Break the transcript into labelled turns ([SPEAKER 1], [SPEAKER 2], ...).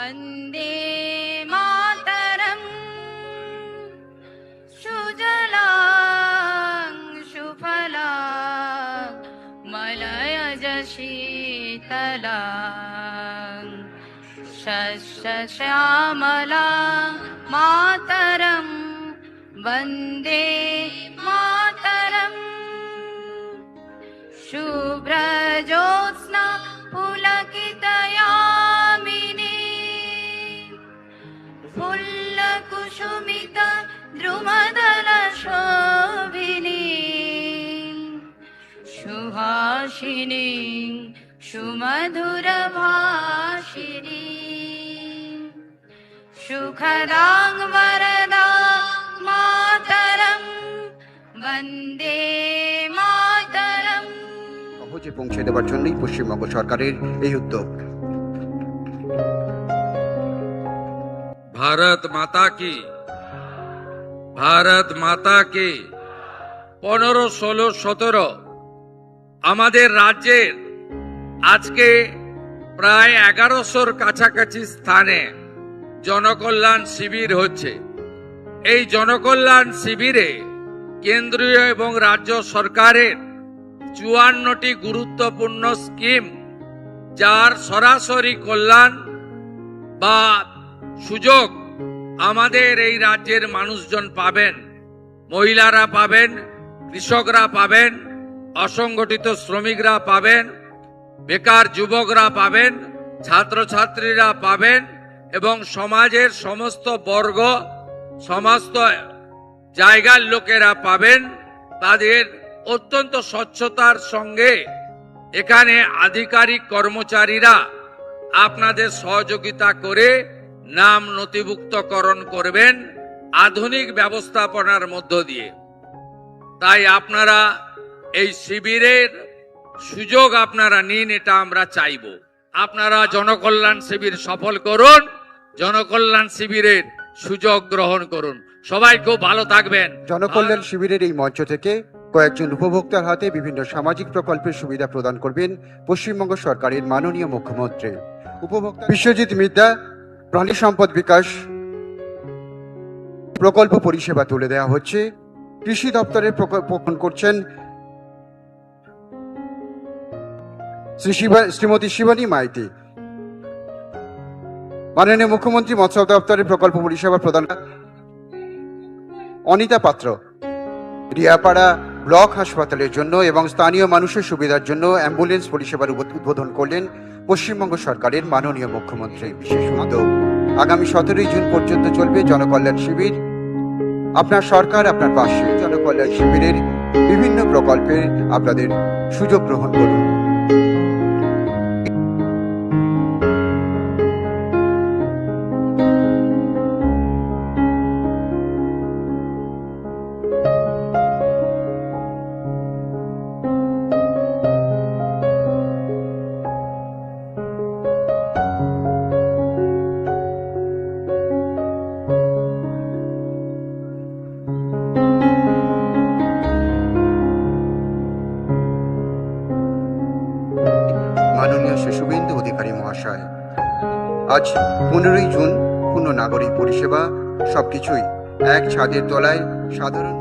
[SPEAKER 1] वन्दे मातरम् सुजलां सुफलां मलयज शीतलां शस्यश्यामलां मातरं वन्दे मातरम् शुभ्रज्योत्स्ना पुलकितयामिनी फुल्लकुसुमिता द्रुमदलशोभिनी सुहासिनी सुमधुरभाषिणी सुखदां वरदां मातरं वन्दे मातरम्।
[SPEAKER 2] সহজে পৌঁছে দেওয়ার জন্যই পশ্চিমবঙ্গ সরকারের এই উদ্যোগ।
[SPEAKER 3] भारत माता की, भारत माता की। 15, 16, 17 আমাদের রাজ্যের আজকে প্রায় 1100-র কাছাকাছি স্থানে জনকল্যাণ শিবির হচ্ছে। এই জনকল্যাণ শিবিরে কেন্দ্রীয় এবং রাজ্য সরকারের 54টি গুরুত্বপূর্ণ স্কিম, যার সরাসরি কল্যাণ বা সুযোগ আমাদের এই রাজ্যের মানুষজন পাবেন। মহিলারা পাবেন, কৃষকরা পাবেন, অসংগঠিত শ্রমিকরা পাবেন, বেকার যুবকরা পাবেন, ছাত্রছাত্রীরা পাবেন এবং সমাজের সমস্ত বর্গ, সমস্ত জায়গার লোকেরা পাবেন। তাদের অত্যন্ত স্বচ্ছতার সঙ্গে এখানে আধিকারিক কর্মচারীরা আপনাদের সহযোগিতা করে নাম নথিভুক্তকরণ করবেন আধুনিক ব্যবস্থাপনার মধ্য দিয়ে। তাই আপনারা এই শিবিরের সুযোগ আপনারা নিন, এটা আমরা চাইব। আপনারা জনকল্যাণ শিবির সফল করুন, জনকল্যাণ শিবিরের সুযোগ গ্রহণ করুন। সবাই খুব ভালো থাকবেন।
[SPEAKER 2] জনকল্যাণ শিবিরের এই মঞ্চ থেকে কয়েকজন উপভোক্তার হাতে বিভিন্ন সামাজিক প্রকল্পের সুবিধা প্রদান করবেন পশ্চিমবঙ্গ সরকারের মাননীয় মুখ্যমন্ত্রী। উপভোক্তা বিশ্বজিৎ মিদ্যা প্রাণী সম্পদ বিকাশ প্রকল্প পরিষেবা তুলে দেওয়া হচ্ছে। কৃষি দপ্তরের প্রকল্প করছেন শ্রীমতী শিবানী মাইতি। মাননীয় মুখ্যমন্ত্রী মৎস্য দপ্তরের প্রকল্প পরিষেবা প্রদান অনিতা পাত্র রিয়াপাড়া ব্লক হাসপাতালের জন্য এবং স্থানীয় মানুষের সুবিধার জন্য অ্যাম্বুলেন্স পরিষেবার উদ্বোধন করলেন পশ্চিমবঙ্গ সরকারের মাননীয় মুখ্যমন্ত্রী। বিশেষ উদ্যোগ আগামী 17 জুন পর্যন্ত চলবে জনকল্যাণ শিবির। আপনার সরকার আপনার পাশে। জনকল্যাণ শিবিরের বিভিন্ন প্রকল্পের আপনাদের সুযোগ গ্রহণ করুন। মাননীয় শুভেন্দু অধিকারী মহাশয়, আজ 15 জুন পূর্ণ নাগরিক পরিষেবা সবকিছুই এক ছাদের তলায় সাধারণ